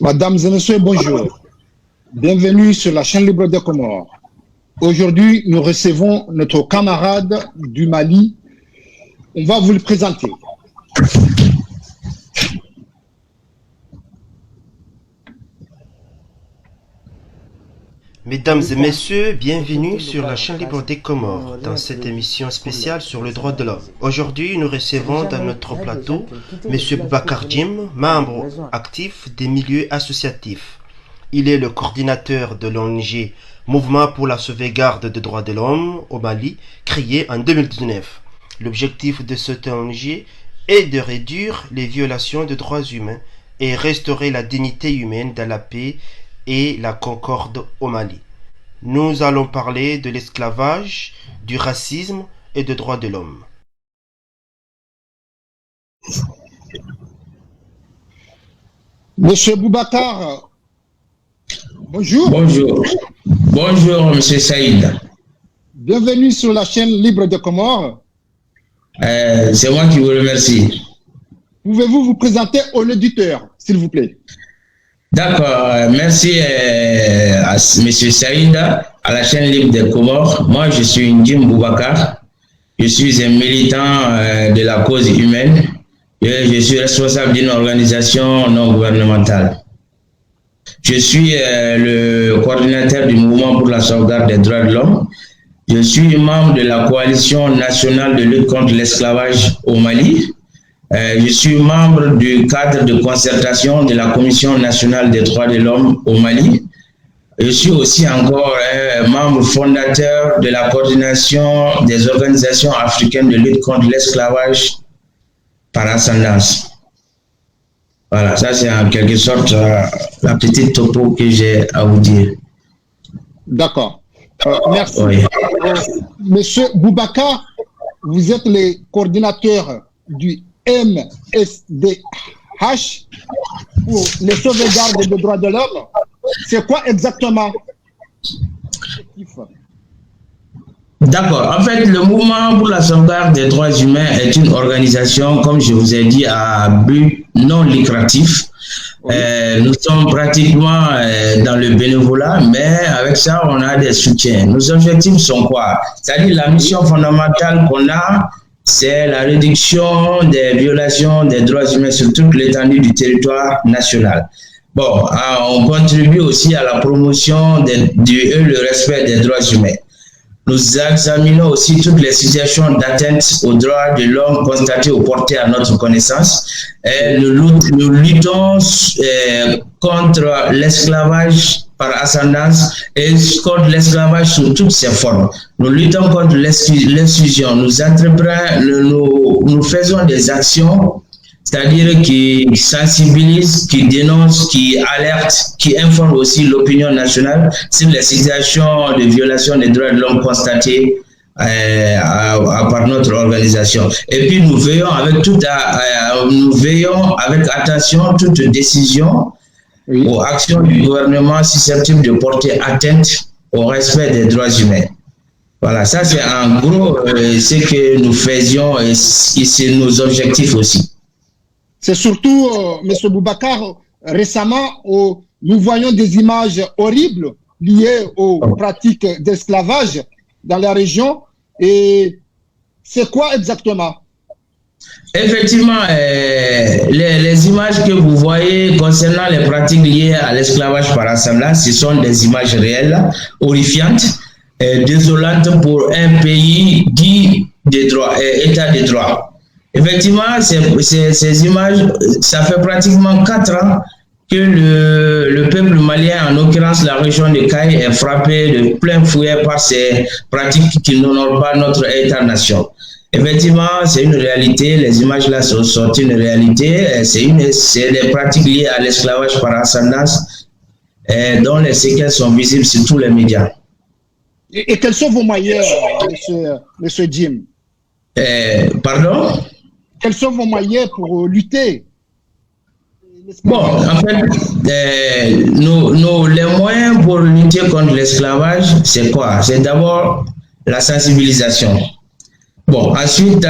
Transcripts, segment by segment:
Mesdames et messieurs, bonjour. Bienvenue sur la chaîne libre des Comores. Aujourd'hui, nous recevons notre camarade du Mali. On va vous le présenter. Mesdames et messieurs, bienvenue sur la chaîne libre des Comores dans cette émission spéciale sur le droit de l'homme. Aujourd'hui, nous recevons dans notre plateau M. Boubacar Jim, membre actif des milieux associatifs. Il est le coordinateur de l'ONG Mouvement pour la sauvegarde des droits de l'homme au Mali, créé en 2019. L'objectif de cette ONG est de réduire les violations des droits humains et restaurer la dignité humaine dans la paix et la concorde au Mali. Nous allons parler de l'esclavage, du racisme et des droits de l'homme. Monsieur Boubacar, bonjour. Bonjour. Bonjour, Monsieur Saïd. Bienvenue sur la chaîne libre des Comores. C'est moi qui vous remercie. Pouvez-vous vous présenter aux auditeurs, s'il vous plaît? D'accord, merci à M. Saïd, à la chaîne libre des Comores. Moi, je suis Jim Boubacar. Je suis un militant de la cause humaine et je suis responsable d'une organisation non gouvernementale. Je suis le coordinateur du mouvement pour la sauvegarde des droits de l'homme. Je suis membre de la coalition nationale de lutte contre l'esclavage au Mali. Je suis membre du cadre de concertation de la Commission nationale des droits de l'homme au Mali. Je suis aussi encore membre fondateur de la coordination des organisations africaines de lutte contre l'esclavage par ascendance. Voilà, ça c'est en quelque sorte la petite topo que j'ai à vous dire. D'accord. Merci. Oui. Monsieur Boubacar, vous êtes le coordinateur du MSDH pour les sauvegardes des droits de l'homme. C'est quoi exactement? D'accord. En fait, le mouvement pour la sauvegarde des droits humains est une organisation, comme je vous ai dit, à but non lucratif. Nous sommes pratiquement dans le bénévolat, mais avec ça, on a des soutiens. Nos objectifs sont quoi? C'est-à-dire la mission fondamentale qu'on a, c'est la réduction des violations des droits humains sur toute l'étendue du territoire national. Bon, on contribue aussi à la promotion et le respect des droits humains. Nous examinons aussi toutes les situations d'atteinte aux droits de l'homme constatées ou portées à notre connaissance. Et nous luttons contre l'esclavage par ascendance et contre l'esclavage sous toutes ses formes. Nous luttons contre l'exclusion. Nous faisons des actions, c'est-à-dire qui sensibilisent, qui dénoncent, qui alertent, qui informent aussi l'opinion nationale sur les situations de violation des droits de l'homme constatées par notre organisation. Et puis nous veillons avec attention toute décision aux actions du gouvernement susceptibles de porter atteinte au respect des droits humains. Voilà, ça c'est en gros ce que nous faisions et c'est nos objectifs aussi. C'est surtout, M. Boubacar, récemment, nous voyons des images horribles liées aux pratiques d'esclavage dans la région. Et c'est quoi exactement? Effectivement, les images que vous voyez concernant les pratiques liées à l'esclavage par assemblage, ce sont des images réelles, horrifiantes, désolantes pour un pays dit de droit, état de droit. Effectivement, ces images, ça fait pratiquement 4 ans que le peuple malien, en l'occurrence la région de Caille, est frappé de plein fouet par ces pratiques qui n'honorent pas notre État-nation. Effectivement, c'est une réalité, les images là sont une réalité, c'est des pratiques liées à l'esclavage par ascendance dont les séquelles sont visibles sur tous les médias. Et quels sont vos moyens, monsieur Jim? Pardon? Quels sont vos moyens pour lutter? Bon, en fait, les moyens pour lutter contre l'esclavage, c'est quoi? C'est d'abord la sensibilisation. Bon, ensuite,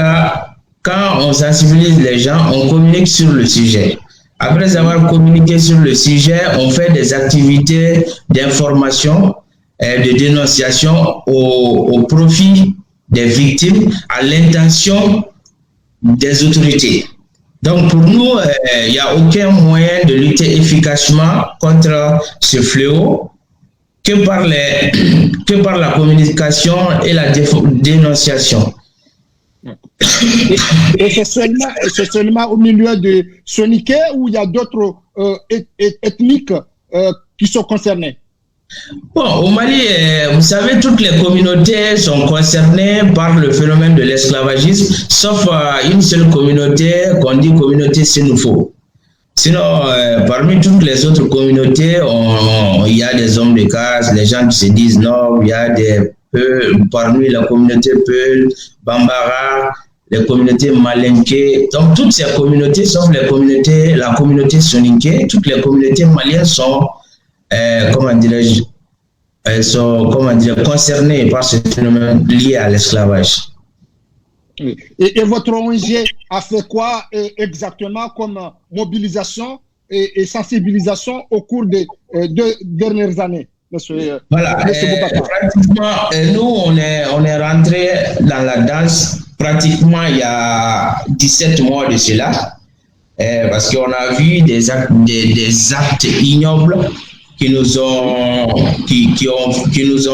quand on sensibilise les gens, on communique sur le sujet. Après avoir communiqué sur le sujet, on fait des activités d'information et de dénonciation au profit des victimes à l'intention des autorités. Donc pour nous, il n'y a aucun moyen de lutter efficacement contre ce fléau que par la communication et la dénonciation. Et c'est seulement au milieu de Soniké où il y a d'autres ethniques qui sont concernées? Bon, au Mali, vous savez, toutes les communautés sont concernées par le phénomène de l'esclavagisme, sauf une seule communauté qu'on dit communauté Sénoufo. Sinon, parmi toutes les autres communautés, il y a des hommes de caste, les gens qui se disent non, il y a des parmi la communauté Peul, Bambara, les communautés Malinké. Donc, toutes ces communautés, sauf la communauté Soninké, toutes les communautés maliennes sont concernées par ce phénomène lié à l'esclavage. Et votre ONG a fait quoi exactement comme mobilisation et sensibilisation au cours des 2 dernières années, monsieur? Voilà, pratiquement, nous, on est rentré dans la danse pratiquement il y a 17 mois de cela, parce qu'on a vu des actes ignobles qui nous ont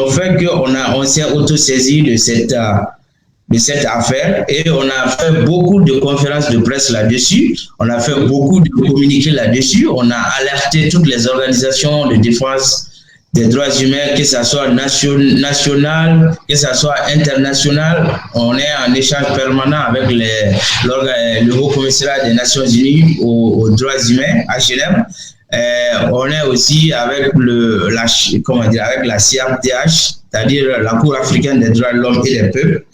fait qu'on s'est autosaisi de cette affaire, et on a fait beaucoup de conférences de presse là-dessus, on a fait beaucoup de communiqués là-dessus, on a alerté toutes les organisations de défense des droits humains, que ce soit national, que ce soit international. On est en échange permanent avec le Haut Commissariat des Nations Unies aux droits humains à Genève. On est aussi avec avec la CRDH, c'est-à-dire la Cour africaine des droits de l'homme et des peuples.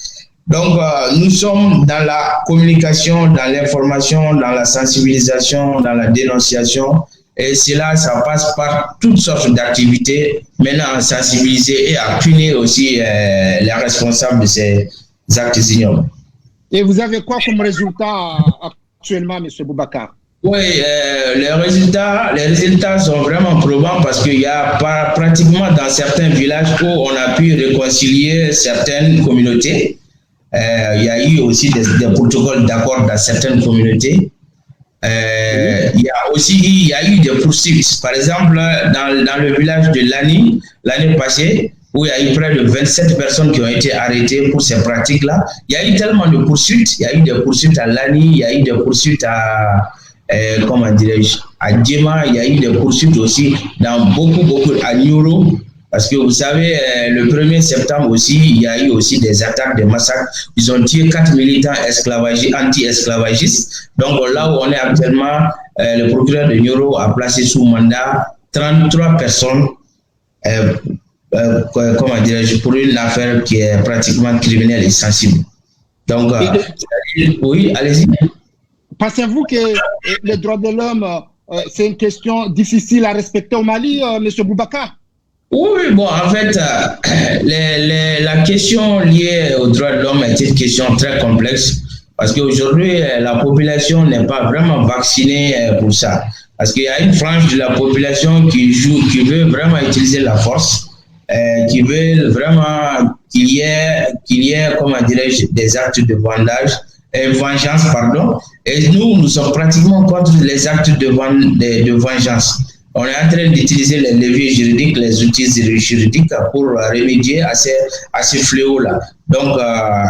Donc, nous sommes dans la communication, dans l'information, dans la sensibilisation, dans la dénonciation. Et cela, ça passe par toutes sortes d'activités. Maintenant, à sensibiliser et à punir aussi les responsables de ces actes ignobles. Et vous avez quoi comme résultat actuellement, M. Boubacar? Oui, les résultats sont vraiment probants, parce qu'il y a pratiquement dans certains villages où on a pu réconcilier certaines communautés. Il y a eu aussi des protocoles d'accord dans certaines communautés. Il y a eu des poursuites. Par exemple, dans le village de Lani, l'année passée, où il y a eu près de 27 personnes qui ont été arrêtées pour ces pratiques-là. Il y a eu tellement de poursuites. Il y a eu des poursuites à Lani, il y a eu des poursuites à Djema, il y a eu des poursuites aussi dans beaucoup à Nyoro. Parce que vous savez, le 1er septembre aussi, il y a eu aussi des attaques, des massacres. Ils ont tué 4 militants anti-esclavagistes. Donc là où on est actuellement, le procureur de Nyoro a placé sous mandat 33 personnes, pour une affaire qui est pratiquement criminelle et sensible. Donc, oui, allez-y. Pensez-vous que les droits de l'homme, c'est une question difficile à respecter au Mali, M. Boubacar? Oui, bon, en fait, la question liée aux droits de l'homme est une question très complexe, parce qu'aujourd'hui, la population n'est pas vraiment vaccinée pour ça. Parce qu'il y a une frange de la population qui veut vraiment utiliser la force, qui veut vraiment qu'il y ait, comment dirais-je, des actes de vengeance, pardon. Et nous sommes pratiquement contre les actes de vengeance. On est en train d'utiliser les leviers juridiques, les outils juridiques pour remédier à ces fléaux-là. Donc,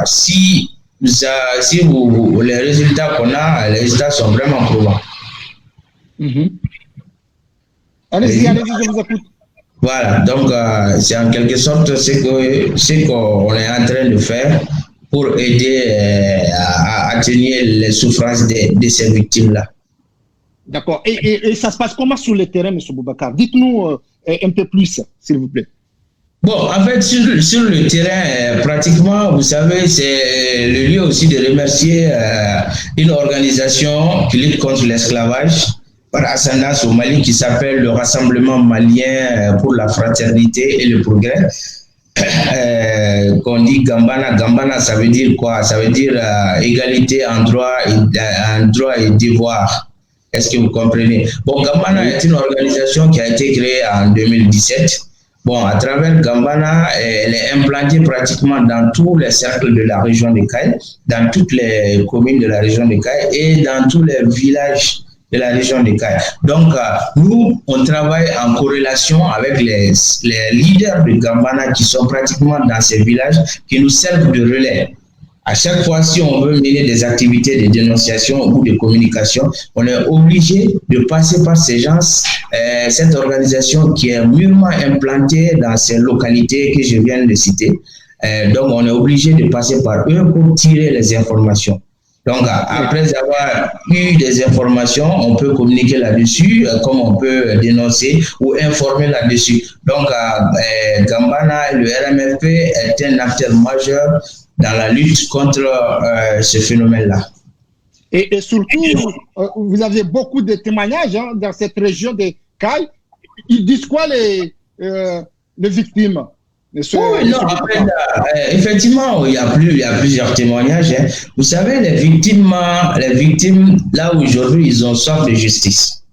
si les résultats qu'on a, les résultats sont vraiment probants. Allez-y, je vous écoute. Voilà, donc c'est en quelque sorte ce qu'on est en train de faire pour aider à atténuer les souffrances de ces victimes-là. D'accord. Et ça se passe comment sur le terrain, M. Boubacar? Dites-nous un peu plus, s'il vous plaît. Bon, en fait, sur le terrain, pratiquement, vous savez, c'est le lieu aussi de remercier une organisation qui lutte contre l'esclavage par ascendance au Mali, qui s'appelle le Rassemblement malien pour la fraternité et le progrès. Qu'on dit Gambana. Gambana, ça veut dire quoi? Ça veut dire égalité en droit et devoir. Est-ce que vous comprenez? Bon, Gambana est une organisation qui a été créée en 2017. Bon, à travers Gambana, elle est implantée pratiquement dans tous les cercles de la région de Caille, dans toutes les communes de la région de Caille et dans tous les villages de la région de Caille. Donc, nous, on travaille en corrélation avec les leaders de Gambana qui sont pratiquement dans ces villages, qui nous servent de relais. À chaque fois, si on veut mener des activités de dénonciation ou de communication, on est obligé de passer par ces gens, cette organisation qui est mûrement implantée dans ces localités que je viens de citer. Donc, on est obligé de passer par eux pour tirer les informations. Donc, après avoir eu des informations, on peut communiquer là-dessus, comme on peut dénoncer ou informer là-dessus. Donc, Gambana, le RMFP est un acteur majeur dans la lutte contre ce phénomène-là. Et surtout, vous avez beaucoup de témoignages dans cette région de Caille. Ils disent quoi les victimes? Oui, non, en fait, effectivement, il y a plusieurs témoignages. Hein. Vous savez, les victimes, là aujourd'hui, ils ont soif de justice.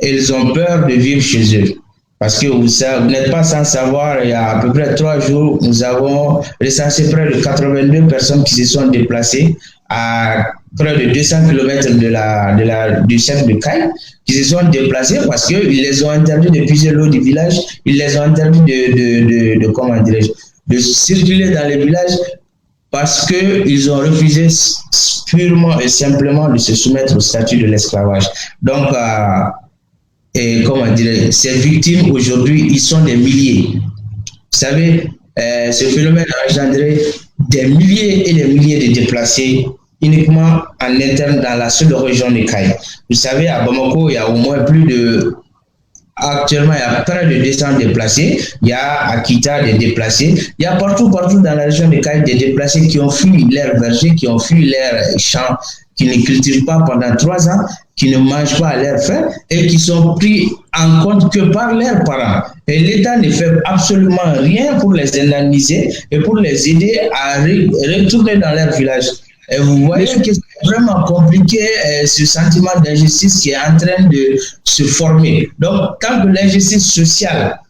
Ils ont peur de vivre chez eux. Parce que vous n'êtes pas sans savoir, il y a à peu près 3 jours, nous avons recensé près de 82 personnes qui se sont déplacées à près de 200 km du centre de Caille, qui se sont déplacés parce qu'ils les ont interdits de puiser l'eau du village, ils les ont interdits de circuler dans les villages parce qu'ils ont refusé purement et simplement de se soumettre au statut de l'esclavage. Donc, ces victimes aujourd'hui, ils sont des milliers. Vous savez, ce phénomène a engendré des milliers et des milliers de déplacés uniquement en interne dans la seule région de Caille. Vous savez, à Bamako, il y a au moins actuellement, il y a près de 200 déplacés. Il y a à Kita des déplacés. Il y a partout dans la région de Caille des déplacés qui ont fui leurs vergers, qui ont fui leurs champs, qui ne cultivent pas pendant 3 ans, qui ne mangent pas à leur faim et qui sont pris en compte que par leurs parents. Et l'État ne fait absolument rien pour les indemniser et pour les aider à retourner dans leur village. Et vous voyez que c'est vraiment compliqué, ce sentiment d'injustice qui est en train de se former. Donc, tant que l'injustice sociale,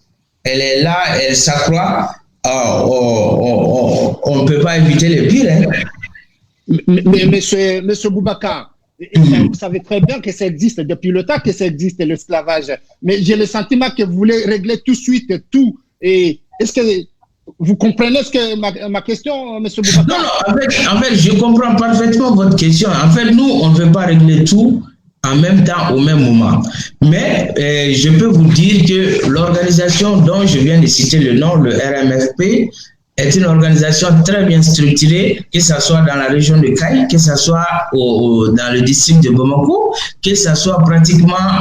elle est là, elle s'accroît, on ne peut pas éviter le pire. Hein. Mais monsieur Boubacar, vous savez très bien que ça existe, depuis le temps que ça existe, l'esclavage. Mais j'ai le sentiment que vous voulez régler tout de suite tout. Et est-ce que vous comprenez ma question, M. Boubacar? Non, en fait, je comprends parfaitement votre question. En fait, nous, on ne peut pas régler tout en même temps, au même moment. Mais je peux vous dire que l'organisation dont je viens de citer le nom, le RMFP, est une organisation très bien structurée, que ce soit dans la région de Caille, que ce soit dans le district de Bamako, que ce soit pratiquement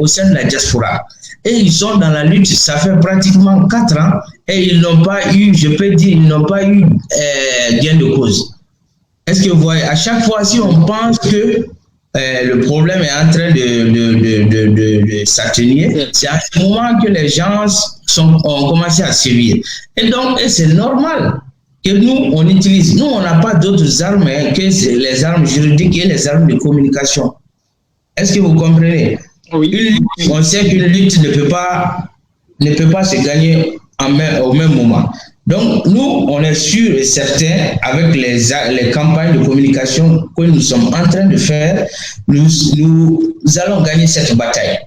au sein de la diaspora. Et ils sont dans la lutte, ça fait pratiquement 4 ans, et ils n'ont pas eu, je peux dire, ils n'ont pas eu gain de cause. Est-ce que vous voyez, à chaque fois, si on pense que le problème est en train de s'atténuer, c'est à ce moment que les gens ont commencé à sévir. Et donc, c'est normal que nous, on utilise. Nous, on n'a pas d'autres armes que les armes juridiques et les armes de communication. Est-ce que vous comprenez? Oui. On sait qu'une lutte ne peut pas se gagner au même moment. Donc, nous, on est sûr et certain, avec les campagnes de communication que nous sommes en train de faire, nous allons gagner cette bataille.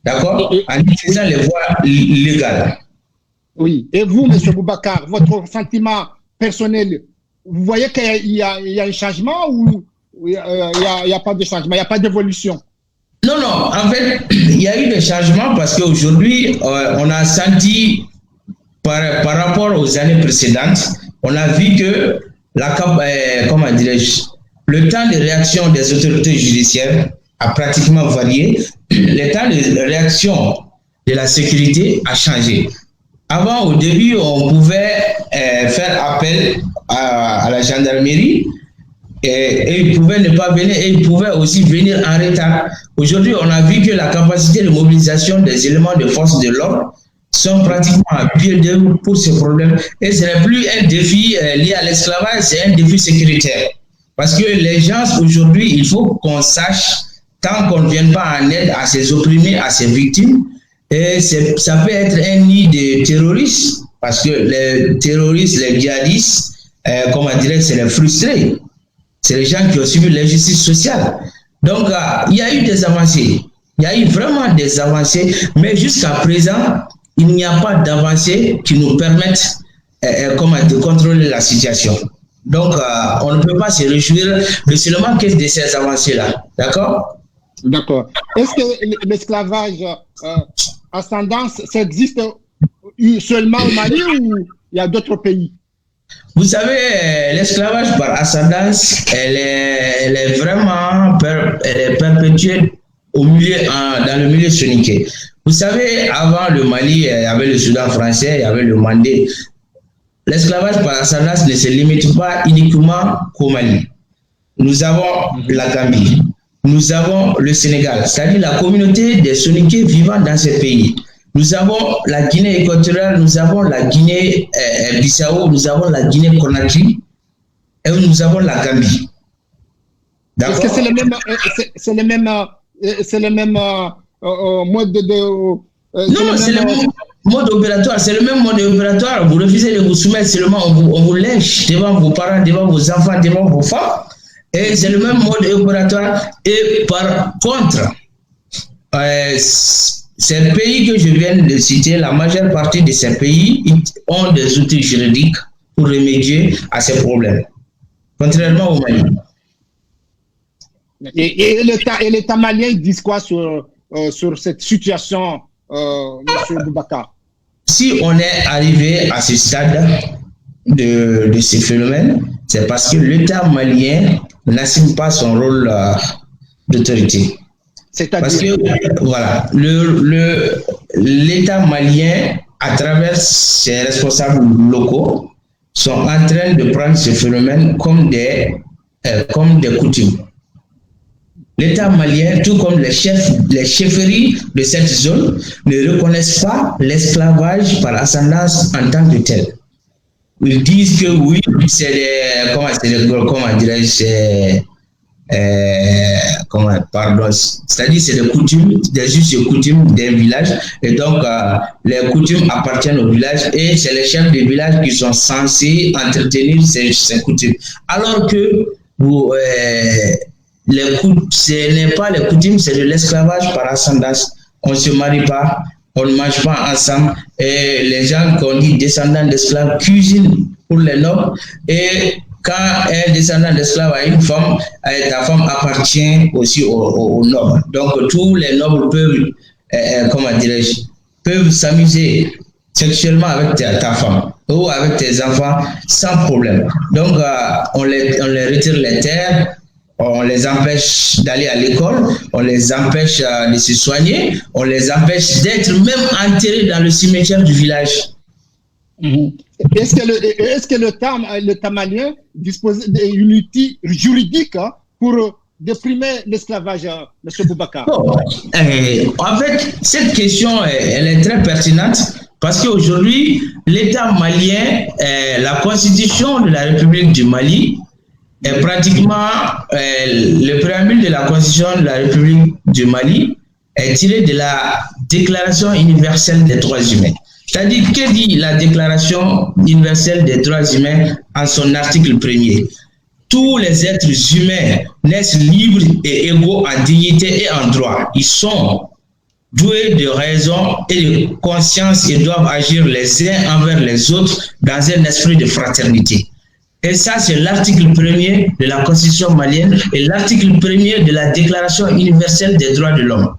D'accord? En utilisant les voies légales. Oui. Et vous, M. Boubacar, votre sentiment personnel, vous voyez qu'il y a un changement ou il n'y a pas de changement, il n'y a pas d'évolution? Non, en fait, il y a eu des changements parce qu'aujourd'hui, on a senti, par rapport aux années précédentes, on a vu que le temps de réaction des autorités judiciaires a pratiquement varié. Le temps de réaction de la sécurité a changé. Avant, au début, on pouvait faire appel à la gendarmerie et ils pouvaient ne pas venir et ils pouvaient aussi venir en retard. Aujourd'hui, on a vu que la capacité de mobilisation des éléments de force de l'ordre sont pratiquement à pied d'œuvre pour ce problème. Et ce n'est plus un défi lié à l'esclavage, c'est un défi sécuritaire. Parce que les gens, aujourd'hui, il faut qu'on sache tant qu'on ne vient pas en aide à ces opprimés, à ces victimes, et ça peut être un nid de terroristes, parce que les terroristes, les djihadistes, comment dirais-je, c'est les frustrés. C'est les gens qui ont subi l'injustice sociale. Donc, il y a eu des avancées. Il y a eu vraiment des avancées, mais jusqu'à présent, il n'y a pas d'avancées qui nous permettent de contrôler la situation. Donc, on ne peut pas se réjouir de seulement que de ces avancées-là. D'accord? D'accord. Est-ce que l'esclavage ascendance, ça existe seulement au Mali ou il y a d'autres pays? Vous savez, l'esclavage par ascendance, elle est vraiment perpétuée dans le milieu soninké. Vous savez, avant le Mali, il y avait le Soudan français, il y avait le Mandé. L'esclavage par ascendance ne se limite pas uniquement qu'au Mali. Nous avons la Gambie, nous avons le Sénégal, c'est-à-dire la communauté des soninké vivant dans ces pays. Nous avons la Guinée équatoriale, nous avons la Guinée Bissau, nous avons la Guinée Conakry et nous avons la Gambie. Est-ce que c'est le même mode de... non, c'est le même mode opératoire. C'est le même mode opératoire. Vous refusez de vous soumettre seulement, on vous lèche devant vos parents, devant vos enfants, devant vos femmes. Et c'est le même mode opératoire. Et par contre, ces pays que je viens de citer, la majeure partie de ces pays ont des outils juridiques pour remédier à ces problèmes. Contrairement au Mali. Et l'État malien dit quoi sur cette situation, M. Boubacar? Si on est arrivé à ce stade de ces phénomènes, c'est parce que l'État malien n'assume pas son rôle d'autorité. Parce que, voilà, l'État malien, à travers ses responsables locaux, sont en train de prendre ce phénomène comme des coutumes. L'État malien, tout comme les chefferies de cette zone, ne reconnaissent pas l'esclavage par ascendance en tant que tel. Ils disent que oui, c'est des, c'est-à-dire c'est des coutumes, des us et coutumes d'un village, et donc les coutumes appartiennent au village et c'est les chefs de village qui sont censés entretenir ces coutumes. Alors que ce n'est pas les coutumes, c'est de l'esclavage par ascendance. On ne se marie pas, on ne mange pas ensemble, et les gens qu'on dit descendants d'esclaves cuisinent pour les nobles, et quand un descendant d'esclave a une femme, ta femme appartient aussi aux nobles. Donc tous les nobles peuvent s'amuser sexuellement avec ta femme ou avec tes enfants sans problème. Donc on les retire les terres, on les empêche d'aller à l'école, on les empêche de se soigner, on les empêche d'être même enterrés dans le cimetière du village. Est-ce que l'État malien dispose d'un outil juridique pour déprimer l'esclavage, M. Boubacar? En fait, cette question, elle est très pertinente parce qu'aujourd'hui, l'État malien, la constitution de la République du Mali, est pratiquement le préambule de la constitution de la République du Mali est tiré de la Déclaration universelle des droits humains. C'est-à-dire, que dit la Déclaration universelle des droits humains en son article 1er? Tous les êtres humains naissent libres et égaux en dignité et en droit. Ils sont doués de raison et de conscience et doivent agir les uns envers les autres dans un esprit de fraternité. Et ça, c'est l'article 1er de la Constitution malienne et l'article 1er de la Déclaration universelle des droits de l'homme.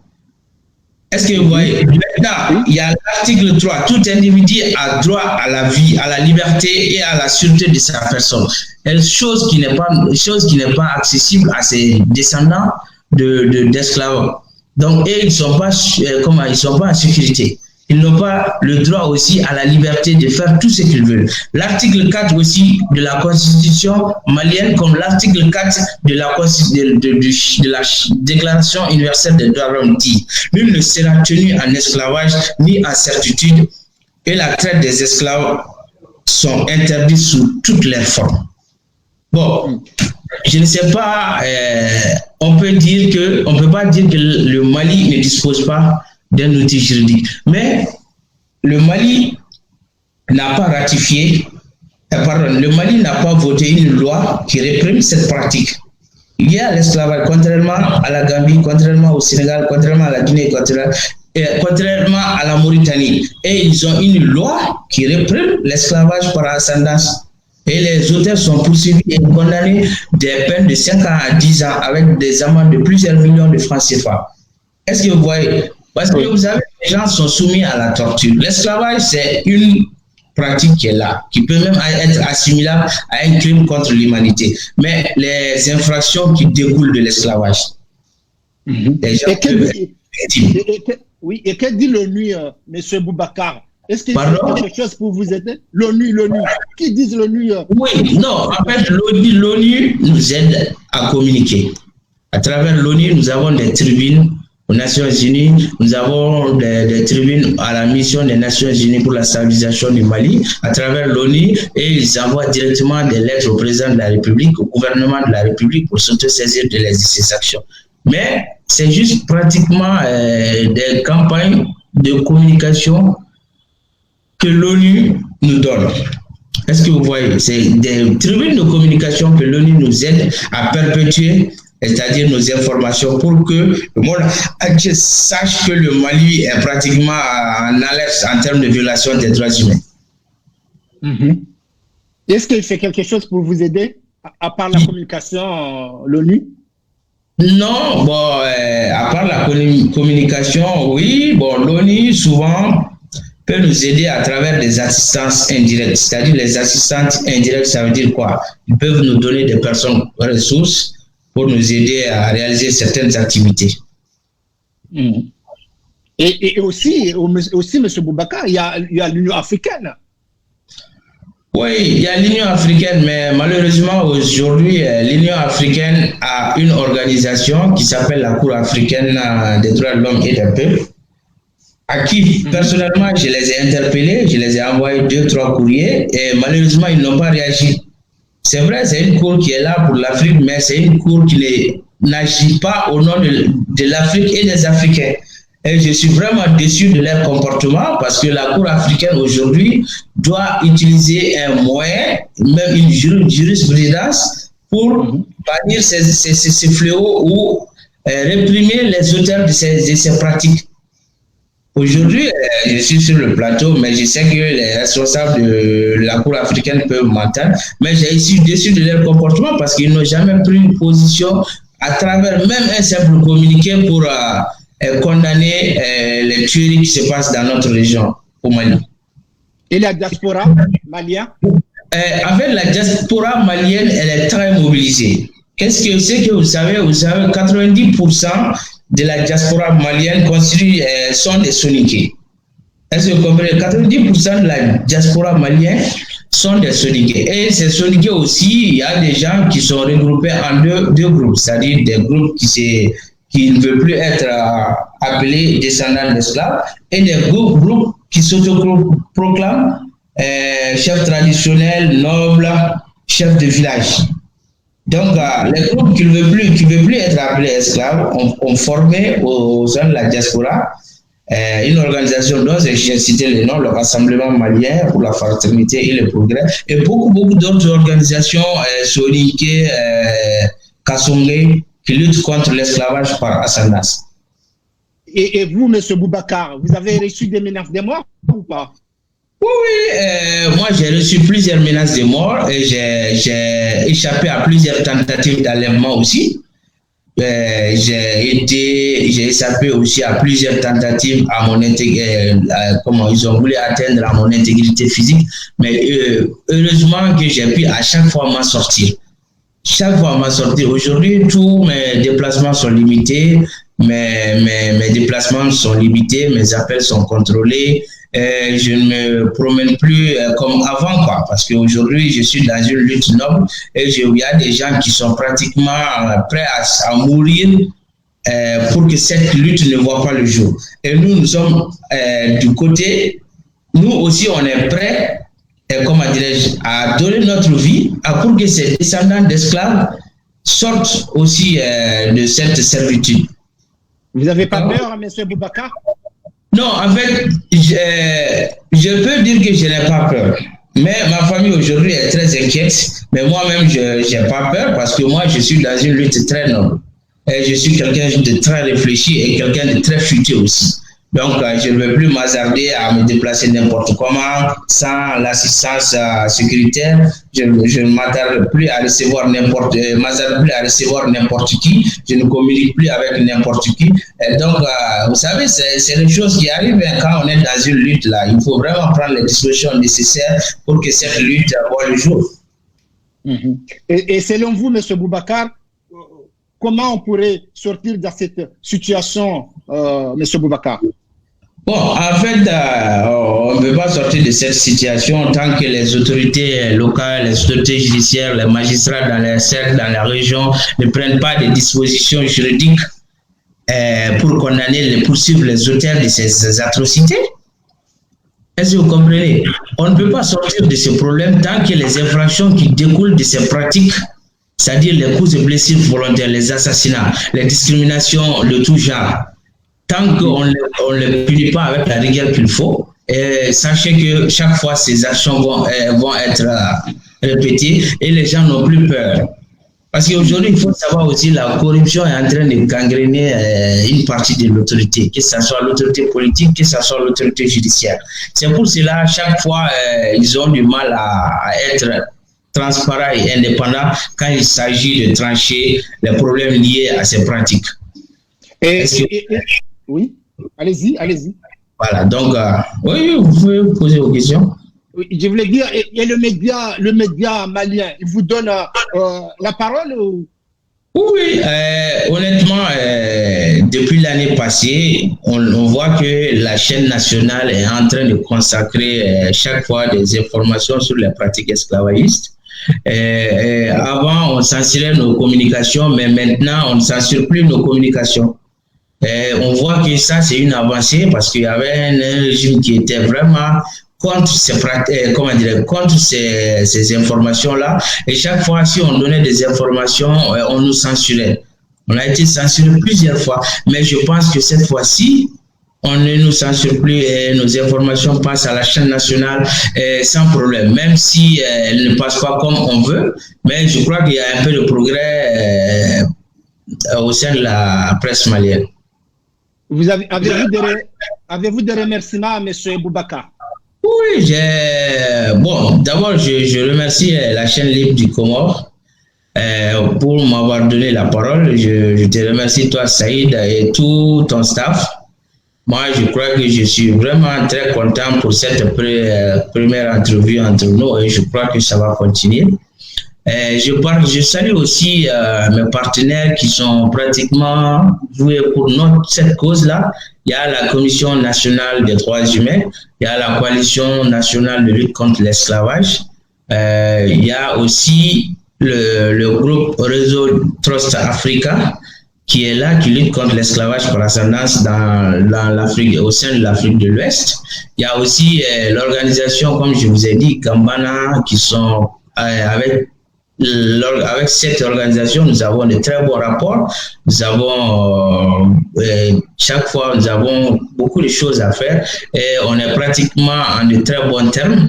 Est-ce que vous voyez? Maintenant, il y a l'article 3. Tout individu a droit à la vie, à la liberté et à la sûreté de sa personne. Chose qui n'est pas accessible à ses descendants d'esclaves. Donc, ils ne sont pas en sécurité. Ils n'ont pas le droit aussi à la liberté de faire tout ce qu'ils veulent. L'article 4 aussi de la Constitution malienne, comme l'article 4 de la Déclaration universelle des droits de l'homme dit, nul ne sera tenu en esclavage ni en servitude, et la traite des esclaves sont interdits sous toutes les formes. Bon, je ne sais pas on peut pas dire que le Mali ne dispose pas d'un outil juridique. Mais le Mali n'a pas ratifié, le Mali n'a pas voté une loi qui réprime cette pratique. Il y a l'esclavage, contrairement à la Gambie, contrairement au Sénégal, contrairement à la Guinée, contrairement à la Mauritanie. Et ils ont une loi qui réprime l'esclavage par ascendance. Et les auteurs sont poursuivis et condamnés des peines de 5 ans à 10 ans avec des amendes de plusieurs millions de francs CFA. Est-ce que vous voyez? Parce que vous savez, les gens sont soumis à la torture. L'esclavage, c'est une pratique qui est là, qui peut même être assimilable à un crime contre l'humanité. Mais les infractions qui découlent de l'esclavage. Et que dit l'ONU, M. Boubacar? Est-ce qu'il y a quelque chose pour vous aider? L'ONU. Qui dit l'ONU? Oui, non, en fait, l'ONU nous aide à communiquer. À travers l'ONU, nous avons des tribunes aux Nations Unies, nous avons des tribunes à la mission des Nations Unies pour la stabilisation du Mali, à travers l'ONU, et ils envoient directement des lettres au président de la République, au gouvernement de la République pour s'autosaisir de ces actions. Mais c'est juste pratiquement des campagnes de communication que l'ONU nous donne. Est-ce que vous voyez? C'est des tribunes de communication que l'ONU nous aide à perpétuer, c'est-à-dire nos informations, pour que le monde entier sache que le Mali est pratiquement en alerte en termes de violation des droits humains. Est-ce qu'il fait quelque chose pour vous aider, à part la communication, l'ONU? Non, à part la communication, oui, l'ONU souvent peut nous aider à travers des assistances indirectes. C'est-à-dire les assistances indirectes, ça veut dire quoi? Ils peuvent nous donner des personnes ressources pour nous aider à réaliser certaines activités. Et aussi, M. Boubacar, il y a l'Union africaine. Oui, il y a l'Union africaine, mais malheureusement aujourd'hui, l'Union africaine a une organisation qui s'appelle la Cour africaine des droits de l'homme et des peuples, à qui personnellement je les ai interpellés, je les ai envoyés 2-3 courriers et malheureusement ils n'ont pas réagi. C'est vrai, c'est une cour qui est là pour l'Afrique, mais c'est une cour qui n'agit pas au nom de l'Afrique et des Africains. Et je suis vraiment déçu de leur comportement parce que la Cour africaine aujourd'hui doit utiliser un moyen, même une jurisprudence, pour bannir ces fléaux ou réprimer les auteurs de ces pratiques. Aujourd'hui, je suis sur le plateau, mais je sais que les responsables de la Cour africaine peuvent m'entendre, mais je suis déçu de leur comportement parce qu'ils n'ont jamais pris une position à travers même un simple communiqué pour condamner les tueries qui se passent dans notre région, au Mali. Et la diaspora malienne? En fait, la diaspora malienne, elle est très mobilisée. Qu'est-ce que c'est que vous savez? Vous savez, 90% de la diaspora malienne sont des Soninké. Est-ce que vous comprenez? 90% de la diaspora malienne sont des Soninké. Et ces Soninké aussi, il y a des gens qui sont regroupés en deux groupes, c'est-à-dire des groupes qui ne veulent plus être appelés descendants d'esclaves, et des groupes qui s'autoproclament chefs traditionnels, nobles, chefs de village. Donc, les groupes qui ne veulent plus être appelés esclaves ont formé au sein de la diaspora une organisation dont j'ai cité le nom, le Rassemblement malien pour la fraternité et le progrès, et beaucoup d'autres organisations, Soninké, Kassongé, qui luttent contre l'esclavage par ascendance. Et vous, M. Boubacar, vous avez reçu des menaces de mort ou pas? Oui, moi j'ai reçu plusieurs menaces de mort et j'ai échappé à plusieurs tentatives d'enlèvement aussi. J'ai échappé aussi à plusieurs tentatives à mon intégrité, comment ils ont voulu atteindre à mon intégrité physique, mais heureusement que j'ai pu à chaque fois m'en sortir. Chaque fois m'en sortir. Aujourd'hui, tous mes déplacements sont limités, mes déplacements sont limités, mes appels sont contrôlés. Je ne me promène plus comme avant, quoi, parce qu'aujourd'hui, je suis dans une lutte noble et il y a des gens qui sont pratiquement prêts à mourir pour que cette lutte ne voit pas le jour. Et nous sommes du côté, nous aussi, on est prêts, comment dirais-je, à donner notre vie pour que ces descendants d'esclaves sortent aussi de cette servitude. Vous n'avez pas peur, M. Boubacar? Non, en fait, je peux dire que je n'ai pas peur. Mais ma famille aujourd'hui est très inquiète. Mais moi-même, je n'ai pas peur parce que moi, je suis dans une lutte très noble. Et je suis quelqu'un de très réfléchi et quelqu'un de très futé aussi. Donc, je ne veux plus m'hasarder à me déplacer n'importe comment, sans l'assistance sécuritaire. Je ne m'attarde plus à recevoir n'importe qui. Je ne communique plus avec n'importe qui. Et donc, vous savez, c'est les choses qui arrivent quand on est dans une lutte là. Il faut vraiment prendre les dispositions nécessaires pour que cette lutte voie le jour. Et selon vous, M. Boubacar, comment on pourrait sortir de cette situation, M. Boubacar? Bon, en fait, on ne peut pas sortir de cette situation tant que les autorités locales, les autorités judiciaires, les magistrats dans les cercles, dans la région ne prennent pas des dispositions juridiques pour condamner et poursuivre les auteurs de ces atrocités. Est-ce que vous comprenez? On ne peut pas sortir de ce problème tant que les infractions qui découlent de ces pratiques, c'est-à-dire les coups et blessures volontaires, les assassinats, les discriminations de tout genre, tant qu'on ne les punit pas avec la rigueur qu'il faut, sachez que chaque fois ces actions vont être répétées et les gens n'ont plus peur. Parce qu'aujourd'hui, il faut savoir aussi la corruption est en train de gangréner une partie de l'autorité, que ce soit l'autorité politique, que ce soit l'autorité judiciaire. C'est pour cela, chaque fois, ils ont du mal à être transparents et indépendants quand il s'agit de trancher les problèmes liés à ces pratiques. Oui, allez-y. Voilà, donc, oui, vous pouvez poser vos questions. Oui, je voulais dire, et le média malien, il vous donne la parole ou... Oui, honnêtement, depuis l'année passée, on voit que la chaîne nationale est en train de consacrer chaque fois des informations sur les pratiques esclavagistes. Avant, on censurait nos communications, mais maintenant, on ne censure plus nos communications. On voit que ça, c'est une avancée parce qu'il y avait un régime qui était vraiment contre ces informations-là. Et chaque fois, si on donnait des informations, on nous censurait. On a été censuré plusieurs fois. Mais je pense que cette fois-ci, on ne nous censure plus et nos informations passent à la chaîne nationale sans problème. Même si elles ne passent pas comme on veut, mais je crois qu'il y a un peu de progrès au sein de la presse malienne. Avez-vous des remerciements à M. Boubacar? Oui, bon, d'abord, je remercie la chaîne libre du Comore pour m'avoir donné la parole. Je te remercie, toi, Saïd, et tout ton staff. Moi, je crois que je suis vraiment très content pour cette première entrevue entre nous et je crois que ça va continuer. Je salue aussi mes partenaires qui sont pratiquement joués pour cette cause-là. Il y a la Commission nationale des droits humains, il y a la Coalition nationale de lutte contre l'esclavage, il y a aussi le groupe Réseau Trust Africa qui est là, qui lutte contre l'esclavage par ascendance dans l'Afrique, au sein de l'Afrique de l'Ouest. Il y a aussi l'organisation, comme je vous ai dit, Gambana, qui sont avec cette organisation, nous avons de très bons rapports. Nous avons, chaque fois, nous avons beaucoup de choses à faire et on est pratiquement en de très bons termes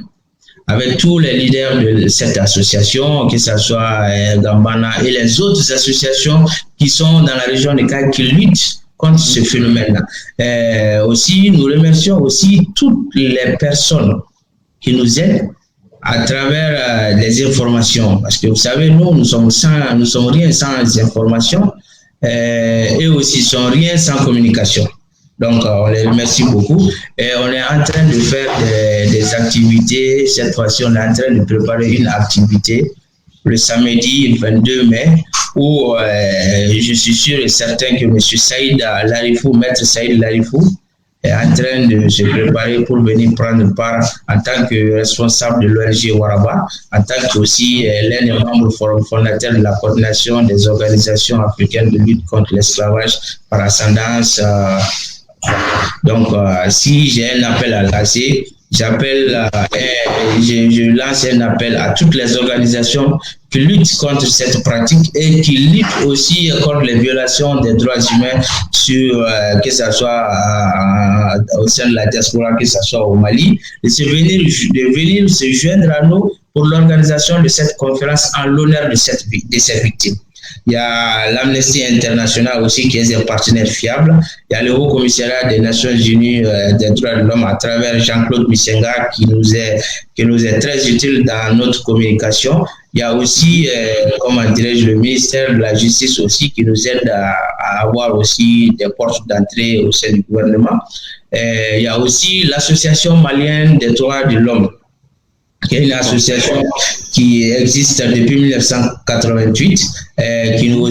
avec tous les leaders de cette association, que ce soit Gambana et les autres associations qui sont dans la région de Caille qui luttent contre ce phénomène-là. Aussi, nous remercions aussi toutes les personnes qui nous aident à travers les informations. Parce que vous savez, nous sommes rien sans informations et aussi sont rien sans communication. Donc, on les remercie beaucoup. Et on est en train de faire des activités. Cette fois-ci, on est en train de préparer une activité le samedi 22 mai où je suis sûr et certain que M. Saïd Larifou, Maître Saïd Larifou, est en train de se préparer pour venir prendre part en tant que responsable de l'ONG Waraba, en tant qu'aussi l'un des membres fondateurs de la coordination des organisations africaines de lutte contre l'esclavage par ascendance. Donc, si j'ai un appel à lancer, je lance un appel à toutes les organisations qui luttent contre cette pratique et qui luttent aussi contre les violations des droits humains, que ce soit au sein de la diaspora, que ce soit au Mali, de venir se joindre à nous pour l'organisation de cette conférence en l'honneur de ces victimes. Il y a l'Amnesty International aussi qui est un partenaire fiable. Il y a le Haut Commissariat des Nations Unies des droits de l'homme à travers Jean-Claude Missenga qui nous est très utile dans notre communication. Il y a aussi, le ministère de la Justice aussi qui nous aide à avoir aussi des portes d'entrée au sein du gouvernement. Il y a aussi l'Association malienne des droits de l'homme, qui est une association qui existe depuis 1988, qui nous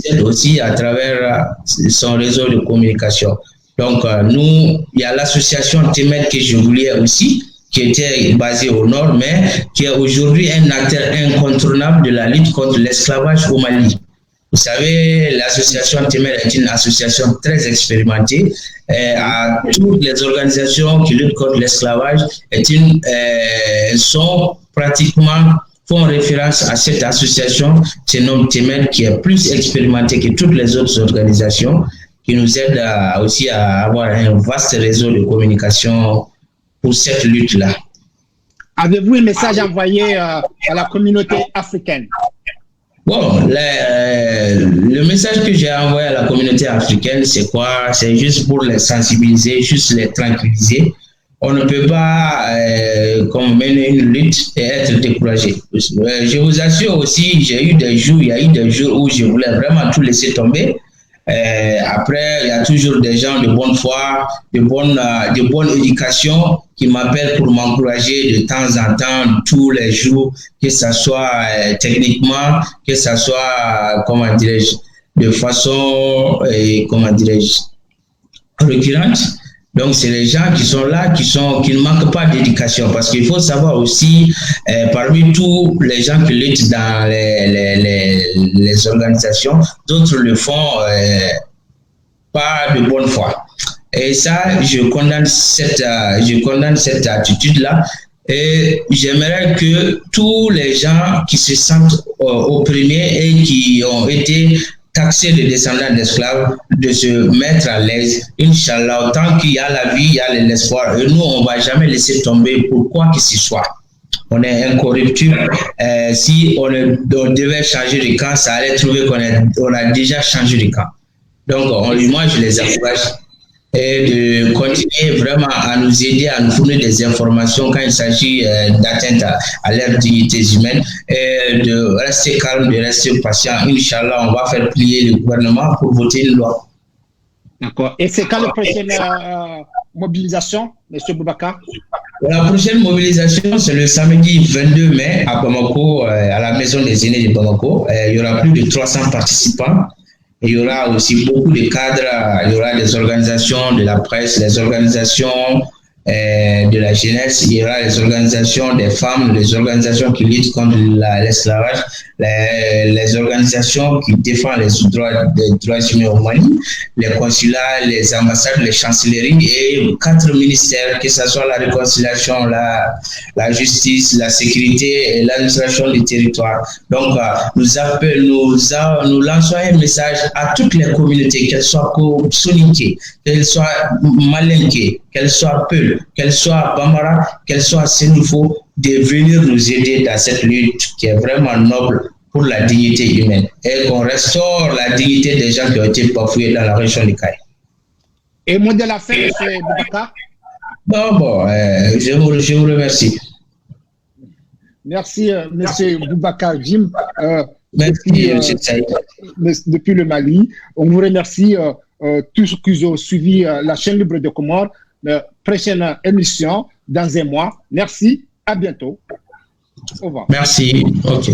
aide aussi à travers son réseau de communication. Donc, il y a l'association TEMED que je voulais aussi, qui était basée au nord, mais qui est aujourd'hui un acteur incontournable de la lutte contre l'esclavage au Mali. Vous savez, l'association TEMED est une association très expérimentée. À toutes les organisations qui luttent contre l'esclavage font référence à cette association, se nomme TEMED, qui est plus expérimentée que toutes les autres organisations, qui nous aide aussi à avoir un vaste réseau de communication pour cette lutte-là. Avez-vous un message envoyé à la communauté africaine? Bon, le message que j'ai envoyé à la communauté africaine, c'est quoi? C'est juste pour les sensibiliser, juste les tranquilliser. On ne peut pas mener une lutte et être découragé. Je vous assure aussi, il y a eu des jours où je voulais vraiment tout laisser tomber. Après, il y a toujours des gens de bonne foi, de bonne éducation qui m'appellent pour m'encourager de temps en temps, tous les jours, que ce soit techniquement, que ce soit, de façon, récurrente. Donc, c'est les gens qui sont là, qui ne manquent pas d'éducation. Parce qu'il faut savoir aussi, parmi tous les gens qui luttent dans les organisations, d'autres le font pas de bonne foi. Et ça, je condamne cette attitude-là. Et j'aimerais que tous les gens qui se sentent opprimés et qui ont été taxés de descendants d'esclaves, de se mettre à l'aise. Inch'Allah, tant qu'il y a la vie, il y a l'espoir. Et nous, on ne va jamais laisser tomber pour quoi que ce soit. On est incorruptible. Si on devait changer de camp, ça allait trouver qu'on a déjà changé de camp. Donc, moi, je les encourage et de continuer vraiment à nous aider, à nous fournir des informations quand il s'agit d'atteinte à leur dignité humaine et de rester calme, de rester patient. Inch'Allah, on va faire plier le gouvernement pour voter une loi. D'accord. Et c'est quand la prochaine mobilisation, M. Boubacar? La prochaine mobilisation, c'est le samedi 22 mai à Bamako, à la Maison des Aînés de Bamako. Il y aura plus de 300 participants. Il y aura aussi beaucoup de cadres, il y aura des organisations de la presse, les organisations de la jeunesse, il y aura les organisations des femmes, les organisations qui luttent contre l'esclavage, les organisations qui défendent les droits humains au Mali, les consulats, les ambassades, les chancelleries et 4 ministères, que ce soit la réconciliation, la justice, la sécurité et l'administration du territoire. Donc, nous lançons un message à toutes les communautés, qu'elles soient soninké, qu'elles soient malinké, qu'elles soient Peul, qu'elles soient Bambara, qu'elles soient Sénoufo, de venir nous aider dans cette lutte qui est vraiment noble pour la dignité humaine et qu'on restaure la dignité des gens qui ont été bafoués dans la région du Caille. Et mot de la fin, M. Boubacar? Je vous remercie. Merci, M. Boubacar Jim. Merci, depuis le Mali. On vous remercie tous ceux qui ont suivi la chaîne libre de Comores. Prochaine émission dans un mois. Merci, à bientôt. Au revoir. Merci. OK.